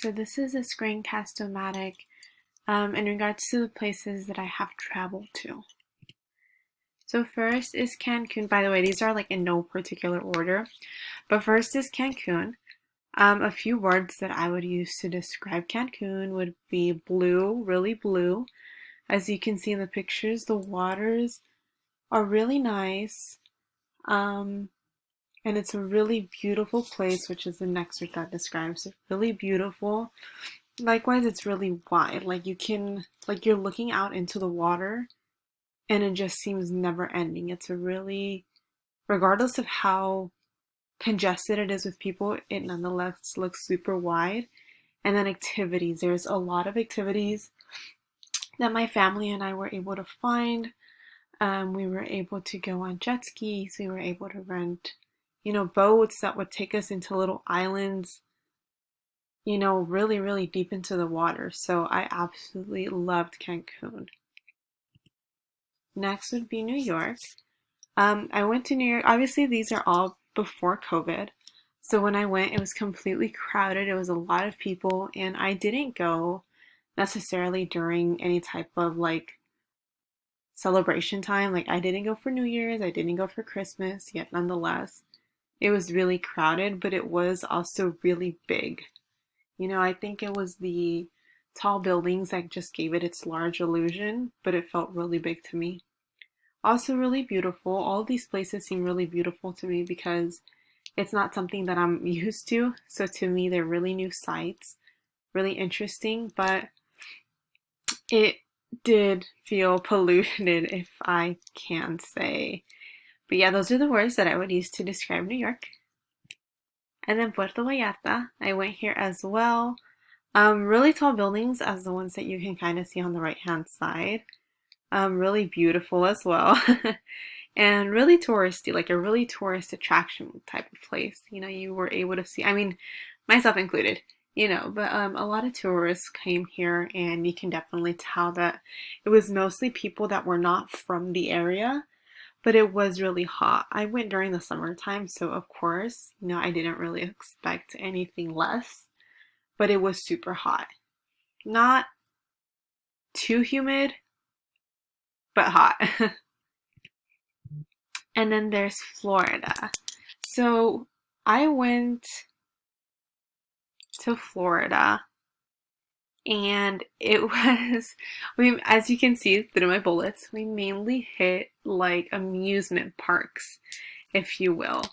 So this is a screencast-o-matic in regards to the places that I have traveled to. So first is Cancun. By the way, these are like in no particular order. But first is Cancun. A few words that I would use to describe Cancun would be blue, really blue. As you can see in the pictures, the waters are really nice. And it's a really beautiful place, which is the next word that describes it. Really beautiful. Likewise, it's really wide. You're looking out into the water and it just seems never ending. It's a really, regardless of how congested it is with people, it nonetheless looks super wide. And then activities. There's a lot of activities that my family and I were able to find. We were able to go on jet skis. We were able to rent, boats that would take us into little islands, really, really deep into the water. So I absolutely loved Cancun. Next would be New York. I went to New York. Obviously, these are all before COVID. So when I went, it was completely crowded. It was a lot of people, and I didn't go necessarily during any type of celebration time. Like I didn't go for New Year's, I didn't go for Christmas, yet nonetheless, it was really crowded, but it was also really big. I think it was the tall buildings that just gave it its large illusion, but it felt really big to me. Also, really beautiful. All of these places seem really beautiful to me because it's not something that I'm used to. So to me, they're really new sights, really interesting, but it did feel polluted, if I can say. But yeah, those are the words that I would use to describe New York. And then Puerto Vallarta, I went here as well. Really tall buildings as the ones that you can kind of see on the right hand side. Really beautiful as well. And really touristy, like a really tourist attraction type of place. You were able to see, I mean, myself included, but a lot of tourists came here and you can definitely tell that it was mostly people that were not from the area, but it was really hot. I went during the summertime, so of course, I didn't really expect anything less, but it was super hot. Not too humid, but hot. And then there's Florida. So I went to Florida and it was, as you can see through my bullets, we mainly hit like amusement parks, if you will.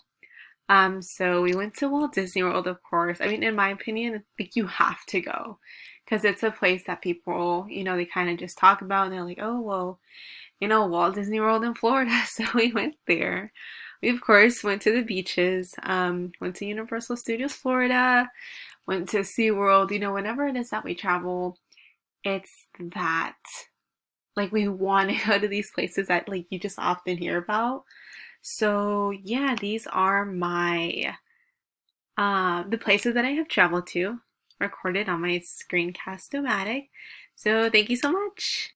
So we went to Walt Disney World, of course. I mean, in my opinion, like you have to go because it's a place that people, they kind of just talk about and they're like, oh, well, Walt Disney World in Florida. So we went there. We, of course, went to the beaches, went to Universal Studios Florida, went to SeaWorld. Whenever it is that we travel, it's that, like, we want to go to these places that, like, you just often hear about. So, yeah, these are my, the places that I have traveled to, recorded on my Screencast-O-Matic. So, thank you so much.